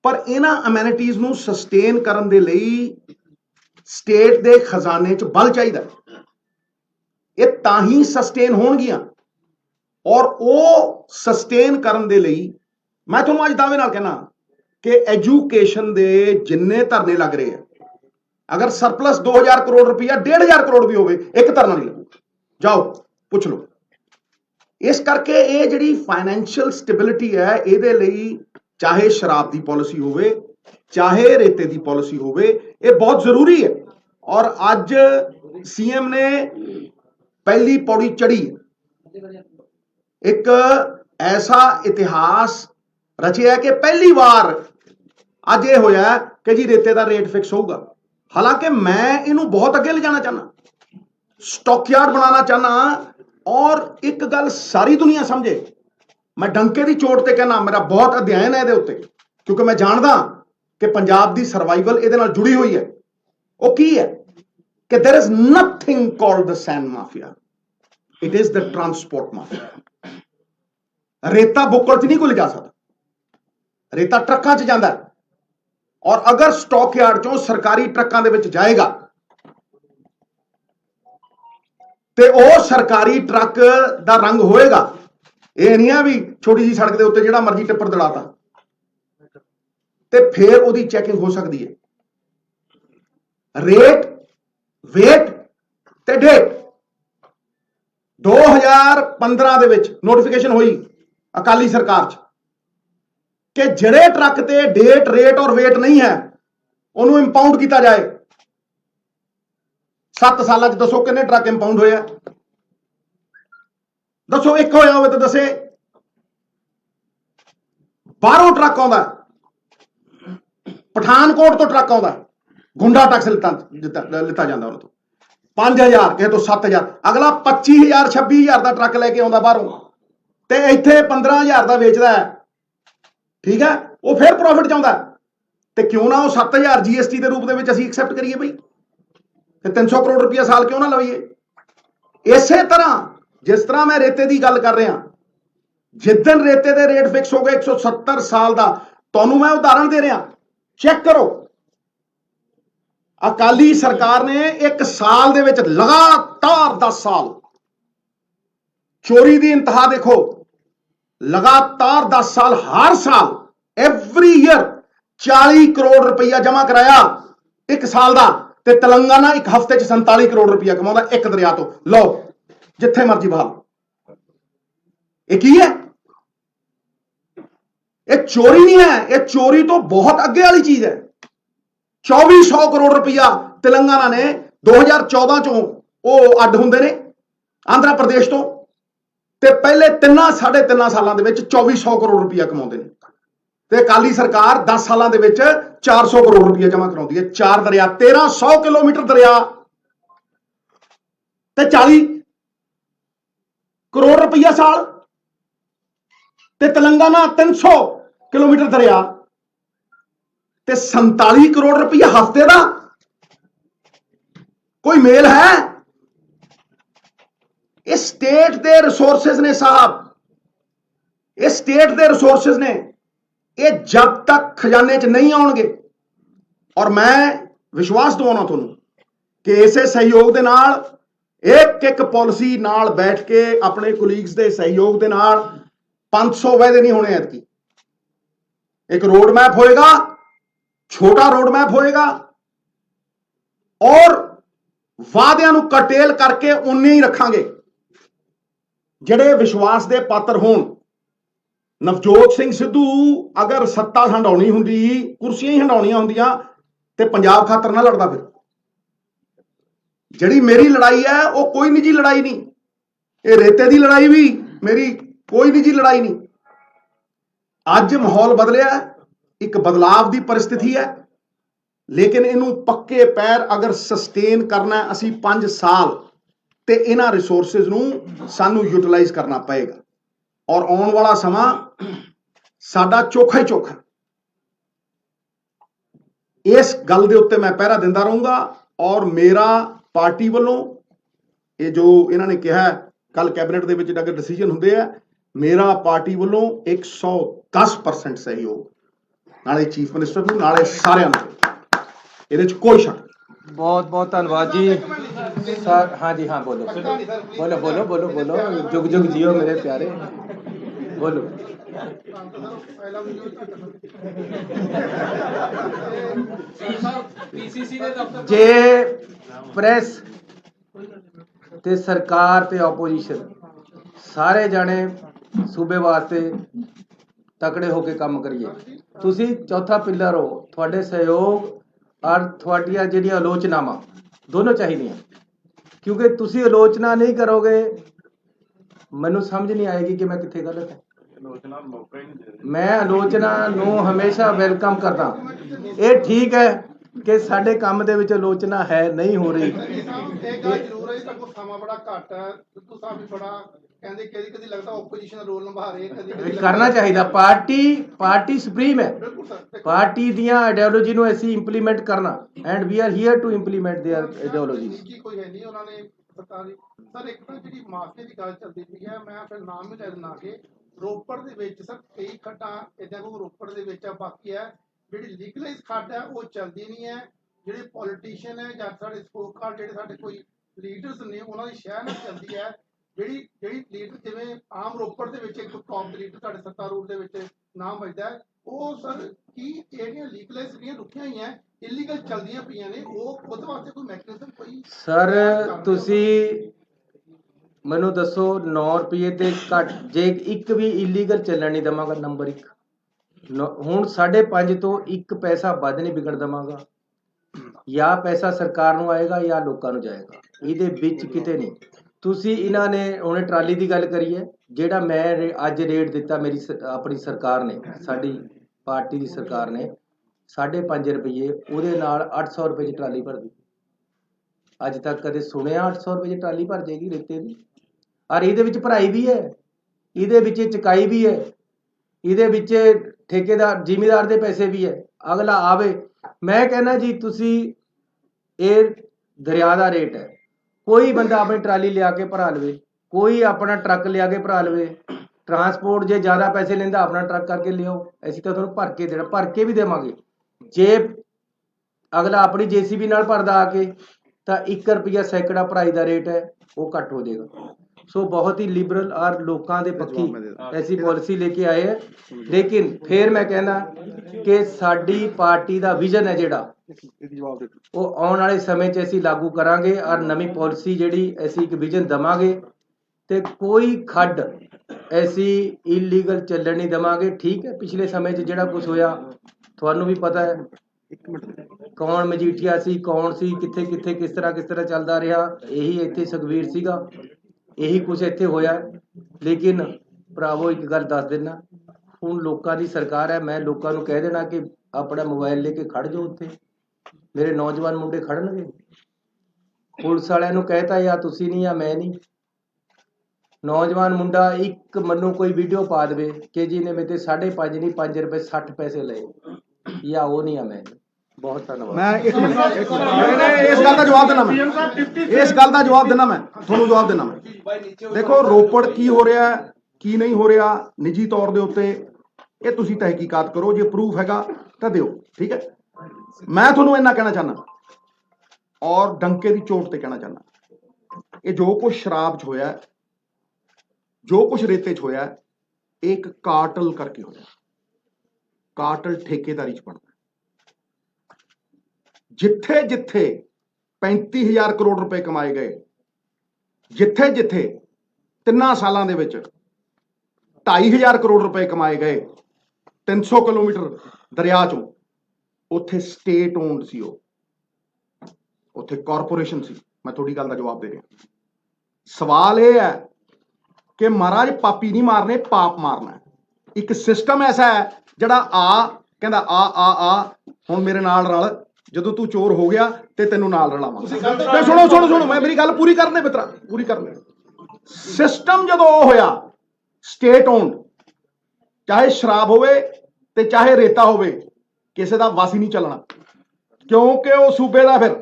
ਪਰ ਇਹਨਾਂ ਅਮੈਨਿਟੀਜ਼ ਨੂੰ ਸਸਟੇਨ ਕਰਨ ਦੇ ਲਈ ਸਟੇਟ ਦੇ ਖਜ਼ਾਨੇ 'ਚ ਬਲ ਚਾਹੀਦਾ। ਇਹ ਤਾਂ ਹੀ ਸਸਟੇਨ ਹੋਣਗੀਆਂ। ਔਰ ਉਹ ਸਸਟੇਨ ਕਰਨ ਦੇ ਲਈ ਮੈਂ ਤੁਹਾਨੂੰ ਅੱਜ ਦਾਅਵੇ ਨਾਲ ਕਹਿਣਾ ਕਿ ਐਜੂਕੇਸ਼ਨ ਦੇ ਜਿੰਨੇ ਧਰਨੇ ਲੱਗ ਰਹੇ ਆ, ਅਗਰ ਸਰਪਲਸ 2000 ਕਰੋੜ ਰੁਪਇਆ 1500 ਕਰੋੜ ਵੀ ਹੋਵੇ, ਇੱਕ ਧਰਨਾ ਨਹੀਂ ਲੱਗੂਗਾ। ਜਾਓ ਪੁੱਛ ਲਓ। ਇਸ ਕਰਕੇ ਇਹ ਜਿਹੜੀ ਫਾਈਨੈਂਸ਼ੀਅਲ ਸਟੈਬਿਲਿਟੀ ਹੈ, ਇਹਦੇ ਲਈ ਚਾਹੇ ਸ਼ਰਾਬ ਦੀ ਪਾਲਿਸੀ ਹੋਵੇ, ਚਾਹੇ ਰੇਤੇ ਦੀ ਪਾਲਿਸੀ ਹੋਵੇ, ਇਹ ਬਹੁਤ ਜ਼ਰੂਰੀ ਹੈ। ਔਰ ਅੱਜ CM ਨੇ ਪਹਿਲੀ ਪੌੜੀ ਚੜੀ, ਇੱਕ ਐਸਾ ਇਤਿਹਾਸ ਰਚਿਆ ਕਿ ਪਹਿਲੀ ਵਾਰ ਅੱਜ ਇਹ ਹੋਇਆ ਕਿ ਜੀ ਰੇਤੇ ਦਾ ਰੇਟ ਫਿਕਸ ਹੋਊਗਾ। ਹਾਲਾਂकि मैं इनू बहुत अगे ले जाना चाहना, स्टॉकयार्ड बनाना चाहना। और एक गल सारी दुनिया समझे, मैं डंके की चोट ते कहना, मेरा बहुत अध्ययन है ये उत्ते, क्योंकि मैं जानदा कि पंजाब की सर्वाइवल ये जुड़ी हुई है। वो की है कि there is nothing called the sand mafia, it is the transport mafia. रेता बुक्कड़ च नहीं कोई ले जा सकता, रेता ट्रकों च जाता है। और अगर स्टॉक यार्ड चों सरकारी ट्रकों दे विच जाएगा ते वो सरकारी ट्रक दा रंग होएगा। ये नहीं है भी छोटी जी सड़क के उत्ते जिहड़ा मर्जी टिप्पर दड़ाता, ते फिर उहदी चैकिंग हो सकती है। रेट, वेट ते डेट 2015 दे विच नोटिफिकेशन हुई अकाली सरकार च कि जिहड़े ट्रक ते डेट, रेट और वेट नहीं है उन्होंने इंपाउंड किया जाए। 7 साल दसो कितने ट्रक इंपाउंड होया? दसो, एक होया होवे तो दसे। बाहरों ट्रक आउंदा, पठानकोट तो ट्रक आउंदा, गुंडा टैक्स लिता जाता उन्होंने तो 5000, किसी तो 7000, अगला 25000 26000 का ट्रक लेके आउंदा बाहरों, ते इत्थे 15000 का वेचदा है। ठीक है, वो फिर प्रॉफिट चाहता है, तो क्यों ना वो 7000 GST के रूप में असीं एक्सैप्ट करिए बई, ते 300 करोड़ रुपया साल क्यों ना लवीए। इसे तरह जिस तरह मैं रेते की गल कर रहा, जिदन रेते के रेट फिक्स हो गए 170 साल का, तुहानूं मैं उदाहरण दे रहा, चेक करो। अकाली सरकार ने एक साल दे विच लगातार 10 साल चोरी की इंतहा देखो, लगातार 10 साल, हर साल एवरी ईयर 40 करोड़ रुपया जमा कराया एक साल का, ते तेलंगाना एक हफ्ते 47 करोड़ रुपया कमाता एक दरिया तो। लो जिथे मर्जी बहा, ये की है? ये चोरी नहीं है, ये चोरी तो बहुत अगे वाली चीज है। 2400 करोड़ रुपया तेलंगाना ने 2014 चों वो अड हुंदे ने आंध्र प्रदेश तो, ते पहले 3.5 सालों के 2400 करोड़ रुपया कमाते हैं, ते अकाली सरकार 10 सालों के 400 करोड़ रुपया जमा कराती है। 4 दरिया, 1300 किलोमीटर दरिया, ते 40 करोड़ रुपया साल, ते तेलंगाना 300 किलोमीटर दरिया, ते 47 करोड़ रुपया हफ्ते का। कोई मेल है? ये स्टेट के रिसोर्सेज ने साहब, ये स्टेट के रिसोर्सेज ने, ये जब तक खजाने च नहीं आउणगे, और मैं विश्वास दवाउणा तुहानूं कि इसे सहयोग के नाल एक एक पॉलिसी नाल बैठ के अपने कुलीग्स के सहयोग के नाल 500 वायदे नहीं होने। ऐतकी एक रोड मैप होएगा, छोटा रोड मैप होएगा, और वादियां नूं कटेल करके उन्ने ही रखांगे जिहड़े विश्वास के पात्र होण। नवजोत सिंह सिद्धू अगर सत्ता हंडाउणी हुंदी, कुर्सियां ही हंडाउणियां हुंदियां, ते पंजाब खातर ना लड़दा। फिर जिहड़ी मेरी लड़ाई है वो कोई निजी लड़ाई नहीं, ये रेते की लड़ाई भी मेरी कोई निजी लड़ाई नहीं। अज माहौल बदलिया, एक बदलाव की परिस्थिति है, लेकिन इनू पक्के पैर अगर सस्टेन करना असी 5 साल, तो इन्हां रिसोर्सिस नूं सानू यूटिलाइज करना पएगा। और आने वाला समा साडा चोखा ही चोखा। इस गल दे उत्ते मैं पहरा दिंदा रहूंगा, और मेरा पार्टी वालों ये जो इन्होंने कहा है कल कैबिनेट दे विच अगर डिसीजन हुंदे है, मेरा पार्टी वालों 110% सहयोग, नाले चीफ मिनिस्टर नूं, नाले सारिआं नूं, इहदे च कोई शक नहीं। बहुत बहुत धन्यवाद जी सर। हाँ जी, हाँ बोलो बोलो बोलो बोलो बोलो, जुग जुग जियो मेरे प्यारे, बोलो। जे प्रेस ते सरकार ते ओपोजिशन सारे जाने सूबे वास्ते तकड़े होके काम करिए। तुसी चौथा पिलर हो, थोड़े सहयोग और थोड़िया जी आलोचनावां दोनों चाहिए, क्योंकि तुसी आलोचना नहीं करोगे मैनू समझ नहीं आएगी कि मैं कितने गलत है। ਮੈਂ ਆਲੋਚਨਾ ਨੂੰ ਹਮੇਸ਼ਾ ਵੈਲਕਮ ਕਰਦਾ। ਇਹ ਠੀਕ ਹੈ ਕਿ ਸਾਡੇ ਕੰਮ ਦੇ ਵਿੱਚ ਆਲੋਚਨਾ ਹੈ ਨਹੀਂ ਹੋ ਰਹੀ। ਇਹ ਗੱਲ ਜ਼ਰੂਰ ਹੈ ਜੀ, ਤੁਹਾਡੇ ਕੋਲ ਸਮਾਂ ਬੜਾ ਘੱਟ ਹੈ। ਸਿੱਧੂ ਸਾਹਿਬ ਵੀ ਬੜਾ ਕਹਿੰਦੇ ਕਦੀ ਲੱਗਦਾ ਆਪੋਜੀਸ਼ਨ ਦਾ ਰੋਲ ਨਿਭਾ ਰਹੇ, ਕਦੀ ਕਰਨਾ ਚਾਹੀਦਾ। ਪਾਰਟੀ ਸੁਪਰੀਮ ਹੈ, ਬਿਲਕੁਲ ਸਰ। ਪਾਰਟੀ ਦੀਆਂ ਆਈਡੀਓਲੋਜੀ ਨੂੰ ਅਸੀਂ ਇੰਪਲੀਮੈਂਟ ਕਰਨਾ and we are here to implement their ideologies. ਨਿੱਜੀ ਕੋਈ ਹੈ ਨਹੀਂ ਉਹਨਾਂ ਨੇ ਸਰਕਾਰੀ। ਸਰ ਇੱਕ ਤਾਂ ਜਿਹੜੀ ਮਾਫੀਆ ਦੀ ਗੱਲ ਚੱਲਦੀ ਪਈ ਹੈ, ਮੈਂ ਫਿਰ ਨਾਮ ਵੀ ਲੈ ਦਿੰਦਾ ਕਿ ਰੋਪੜ ਦੇ ਵਿੱਚ ਸਰ ਕਈ ਖੱਡਾਂ ਇਦਾਂ ਕੋਈ ਰੋਪੜ ਦੇ ਵਿੱਚ ਆ, ਬਾਕੀ ਹੈ ਜਿਹੜੀ ਲੀਗਲਾਈਜ਼ ਖੱਡ ਹੈ ਉਹ ਚੱਲਦੀ ਨਹੀਂ ਹੈ। ਜਿਹੜੇ ਪੋਲੀਟੀਸ਼ੀਅਨ ਹੈ ਜਾਂ ਸਾਡੇ ਸਪੋਕਰ ਜਿਹੜੇ ਸਾਡੇ ਕੋਈ ਲੀਡਰਸ ਨੇ ਉਹਨਾਂ ਦੀ ਸ਼ਹਿਰ ਨਾਲ ਚੱਲਦੀ ਹੈ। ਜਿਹੜੀ ਲੀਡਰ ਜਿਵੇਂ ਆਮ ਰੋਪੜ ਦੇ ਵਿੱਚ ਇੱਕ ਟੌਪ ਲੀਡਰ ਤੁਹਾਡੇ ਸੱਤਾਰੂਰ ਦੇ ਵਿੱਚ ਨਾਮ ਵੱਜਦਾ ਹੈ, ਉਹ ਸਰ ਕੀ ਜਿਹੜੀਆਂ ਲੀਗਲਾਈਜ਼ ਜਿਹੜੀਆਂ ਰੁਕੀਆਂ ਹੋਈਆਂ ਇਲੀਗਲ ਚੱਲਦੀਆਂ ਪਈਆਂ ਨੇ, ਉਹ ਉਹਦੇ ਵਾਸਤੇ ਕੋਈ ਮੈਕੈਨਿਜ਼ਮ ਕੋਈ ਸਰ ਤੁਸੀਂ ਮੈਨੂੰ ਦੱਸੋ 9 ਰੁਪਏ ਤੇ ਘੱਟ ਜੇ ਇੱਕ ਵੀ ਇਲੀਗਲ ਚੱਲਣ ਨਹੀਂ ਦਵਾਂਗਾ। ਨੰਬਰ 1 ਹੁਣ 5.5 ਤੋਂ 1 ਪੈਸਾ ਵੱਧ ਨਹੀਂ ਵਿਗੜ ਦਵਾਂਗਾ। ਜਾਂ ਪੈਸਾ ਸਰਕਾਰ ਨੂੰ ਆਏਗਾ ਜਾਂ ਲੋਕਾਂ ਨੂੰ ਜਾਏਗਾ, ਇਹਦੇ ਵਿੱਚ ਕਿਤੇ ਨਹੀਂ। ਤੁਸੀਂ ਇਹਨਾਂ ਨੇ ਉਹਨੇ ਟਰਾਲੀ ਦੀ ਗੱਲ ਕਰੀ ਹੈ, ਜਿਹੜਾ ਮੈਂ ਅੱਜ ਰੇਟ ਦਿੱਤਾ ਮੇਰੀ ਆਪਣੀ ਸਰਕਾਰ ਨੇ, ਸਾਡੀ ਪਾਰਟੀ ਦੀ ਸਰਕਾਰ ਨੇ 5.5 ਰੁਪਏ, ਉਹਦੇ ਨਾਲ 800 ਰੁਪਏ ਦੀ ਟਰਾਲੀ ਭਰਦੀ। ਅੱਜ ਤੱਕ ਕਦੇ ਸੁਣਿਆ 800 ਰੁਪਏ ਦੀ ਟਰਾਲੀ ਭਰ ਜਾਏਗੀ ਰੇਤੇ ਦੀ? ਔਰ ਇਹਦੇ ਵਿੱਚ ਭਰਾਈ ਵੀ ਹੈ, ਇਹਦੇ ਵਿੱਚ ਚੁਕਾਈ ਵੀ ਹੈ, ਇਹਦੇ ਵਿੱਚ ਠੇਕੇਦਾਰ ਜ਼ਿਮੀਦਾਰ ਦੇ ਪੈਸੇ ਵੀ ਹੈ। ਅਗਲਾ ਆਵੇ, ਮੈਂ ਕਹਿੰਦਾ ਜੀ ਤੁਸੀਂ ਇਹ ਦਰਿਆ ਦਾ ਰੇਟ ਹੈ, ਕੋਈ ਬੰਦਾ ਆਪਣੀ ਟਰਾਲੀ ਲਿਆ ਕੇ ਭਰਾ ਲਵੇ, ਕੋਈ ਆਪਣਾ ਟਰੱਕ ਲਿਆ ਕੇ ਭਰਾ ਲਵੇ। ਟਰਾਂਸਪੋਰਟ ਜੇ ਜ਼ਿਆਦਾ ਪੈਸੇ ਲੈਂਦਾ ਆਪਣਾ ਟਰੱਕ ਕਰਕੇ ਲਿਆਓ, ਅਸੀਂ ਤਾਂ ਤੁਹਾਨੂੰ ਭਰ ਕੇ ਦੇਣਾ, ਭਰ ਕੇ ਵੀ ਦੇਵਾਂਗੇ। ਜੇ ਅਗਲਾ ਆਪਣੀ ਜੇਸੀਬੀ ਨਾਲ ਭਰਦਾ ਆ ਕੇ ਤਾਂ 1 ਰੁਪਿਆ ਸੈਂਕੜਾ ਭਰਾਈ ਦਾ ਰੇਟ ਹੈ ਉਹ ਘੱਟ ਹੋ ਜਾਏਗਾ। ਸੋ ਬਹੁਤ ਹੀ ਲਿਬਰਲ ਔਰ ਲੋਕਾਂ ਦੇ ਪੱਖੀ ਐਸੀ ਪਾਲਿਸੀ ਲੈ ਕੇ ਆਏ ਹੈ। ਲੇਕਿਨ ਫਿਰ ਮੈਂ ਕਹਿੰਦਾ ਕਿ ਸਾਡੀ ਪਾਰਟੀ ਦਾ ਵਿਜ਼ਨ ਹੈ ਜਿਹੜਾ ਉਹ ਆਉਣ ਵਾਲੇ ਸਮੇਂ 'ਚ ਅਸੀਂ ਲਾਗੂ ਕਰਾਂਗੇ ਔਰ ਨਵੀਂ ਪਾਲਿਸੀ ਜਿਹੜੀ ਅਸੀਂ ਇੱਕ ਵਿਜ਼ਨ ਦੇਵਾਂਗੇ ਤੇ ਕੋਈ ਖੱਡ ਐਸੀ ਇਲੀਗਲ ਚੱਲਣ ਨਹੀਂ ਦੇਵਾਂਗੇ। ਠੀਕ ਹੈ, ਪਿਛਲੇ ਸਮੇਂ 'ਚ ਜਿਹੜਾ ਕੁਝ ਹੋਇਆ ਤੁਹਾਨੂੰ ਵੀ ਪਤਾ ਹੈ, ਕੌਣ ਮਜੀਠੀਆ ਸੀ, ਕੌਣ ਸੀ, ਕਿੱਥੇ ਕਿੱਥੇ ਕਿਸ ਤਰ੍ਹਾਂ ਚੱਲਦਾ ਰਿਹਾ। ਇਹੀ ਇੱਥੇ ਸੁਖਵੀਰ ਸੀਗਾ, ਇਹੀ ਕੁਝ ਇੱਥੇ ਹੋਇਆ। ਲੇਕਿਨ ਭਰਾਵੋ ਇੱਕ ਗੱਲ ਦੱਸ ਦੇਣਾ, ਹੁਣ ਲੋਕਾਂ ਦੀ ਸਰਕਾਰ ਹੈ। ਮੈਂ ਲੋਕਾਂ ਨੂੰ ਕਹਿ ਦੇਣਾ ਕਿ ਆਪਣਾ ਮੋਬਾਈਲ ਲੈ ਕੇ ਖੜ ਜਾਓ, ਉੱਥੇ ਮੇਰੇ ਨੌਜਵਾਨ ਮੁੰਡੇ ਖੜਨਗੇ। ਪੁਲਿਸ ਵਾਲਿਆਂ ਨੂੰ ਕਹਿਤਾ ਜਾਂ ਤੁਸੀਂ ਨਹੀਂ ਜਾਂ ਮੈਂ ਨਹੀਂ। ਨੌਜਵਾਨ ਮੁੰਡਾ ਇੱਕ ਮੈਨੂੰ ਕੋਈ ਵੀਡੀਓ ਪਾ ਦੇਵੇ ਕਿ ਜੀ ਨੇ ਮੇਰੇ ਤੇ 5.5 ਨਹੀਂ 5 ਰੁਪਏ 60 ਪੈਸੇ ਲਏ, ਜਾਂ ਉਹ ਨਹੀਂ ਆ ਮੈਂ। ਬਹੁਤ ਧੰਨਵਾਦ। ਮੈਂ ਇਸ ਗੱਲ ਦਾ ਜਵਾਬ ਦੇਣਾ, ਇਸ ਗੱਲ ਦਾ ਜਵਾਬ ਦੇਣਾ, ਮੈਂ ਤੁਹਾਨੂੰ ਜਵਾਬ ਦੇਣਾ। ਮੈਂ ਦੇਖੋ ਰੋਪੜ ਕੀ ਹੋ ਰਿਹਾ ਕੀ ਨਹੀਂ ਹੋ ਰਿਹਾ ਨਿੱਜੀ ਤੌਰ ਦੇ ਉੱਤੇ ਇਹ ਤੁਸੀਂ ਤਹਿਕੀਕਾਤ ਕਰੋ, ਜੇ ਪ੍ਰੂਫ ਹੈਗਾ ਤਾਂ ਦਿਓ, ਠੀਕ ਹੈ। ਮੈਂ ਤੁਹਾਨੂੰ ਇੰਨਾ ਕਹਿਣਾ ਚਾਹੁੰਦਾ ਔਰ ਡੰਕੇ ਦੀ ਚੋਟ ਤੇ ਕਹਿਣਾ ਚਾਹੁੰਦਾ, ਇਹ ਜੋ ਕੁਝ ਸ਼ਰਾਬ 'ਚ ਹੋਇਆ, ਜੋ ਕੁਝ ਰੇਤੇ 'ਚ ਹੋਇਆ, ਇਹ ਇੱਕ ਕਾਰਟਲ ਕਰਕੇ ਹੋਇਆ। ਕਾਰਟਲ ਠੇਕੇਦਾਰੀ 'ਚ ਬਣਦਾ। ਜਿੱਥੇ ਜਿੱਥੇ 35,000 ਕਰੋੜ ਰੁਪਏ ਕਮਾਏ ਗਏ, ਜਿੱਥੇ ਜਿੱਥੇ 3 ਸਾਲਾਂ ਦੇ ਵਿੱਚ 2,500 ਕਰੋੜ ਰੁਪਏ ਕਮਾਏ ਗਏ 300 ਕਿਲੋਮੀਟਰ ਦਰਿਆ ਚੋਂ, ਉੱਥੇ ਸਟੇਟ ਓਨਡ ਸੀ, ਉਹ ਉੱਥੇ ਕਾਰਪੋਰੇਸ਼ਨ ਸੀ। ਮੈਂ ਤੁਹਾਡੀ ਗੱਲ ਦਾ ਜਵਾਬ ਦੇ ਰਿਹਾ। ਸਵਾਲ ਇਹ ਹੈ ਕਿ ਮਹਾਰਾਜ ਪਾਪੀ ਨਹੀਂ ਮਾਰਨੇ, ਪਾਪ ਮਾਰਨਾ। ਇੱਕ ਸਿਸਟਮ ਐਸਾ ਹੈ ਜਿਹੜਾ ਕਹਿੰਦਾ ਆ ਹੁਣ ਮੇਰੇ ਨਾਲ ਰਲ, ਜਦੋਂ ਤੂੰ ਚੋਰ ਹੋ ਗਿਆ ਤੇ ਤੈਨੂੰ ਨਾਲ ਰਲਾਵਾਂਗਾ। ਸੁਣੋ ਮੈਂ ਮੇਰੀ ਗੱਲ ਪੂਰੀ ਕਰਨੇ ਮਿੱਤਰਾ, ਪੂਰੀ ਕਰਨੇ। ਸਿਸਟਮ ਜਦੋਂ ਉਹ ਹੋਇਆ ਸਟੇਟ ਓਨਡ, ਚਾਹੇ ਸ਼ਰਾਬ ਹੋਵੇ ਤੇ ਚਾਹੇ ਰੇਤਾ ਹੋਵੇ, ਕਿਸੇ ਦਾ ਵਸ ਹੀ ਨਹੀਂ ਚੱਲਣਾ, ਕਿਉਂਕਿ ਉਹ ਸੂਬੇ ਦਾ। ਫਿਰ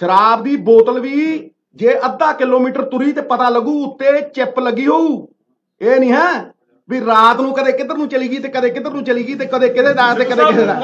ਸ਼ਰਾਬ ਦੀ ਬੋਤਲ ਵੀ ਜੇ ਅੱਧਾ ਕਿਲੋਮੀਟਰ ਤੁਰੀ ਤੇ ਪਤਾ ਲੱਗੂ, ਉੱਤੇ ਚਿੱਪ ਲੱਗੀ ਹੋਊ। ਇਹ ਨਹੀਂ ਹੈ ਵੀ ਰਾਤ ਨੂੰ ਕਦੇ ਕਿੱਧਰ ਨੂੰ ਚਲੀ ਗਈ ਤੇ ਕਦੇ ਕਿੱਧਰ ਨੂੰ ਚਲੀ ਗਈ ਤੇ ਕਦੇ ਕਿਹਦੇ ਦਾ ਤੇ ਕਦੇ ਕਿਸੇ ਦਾ।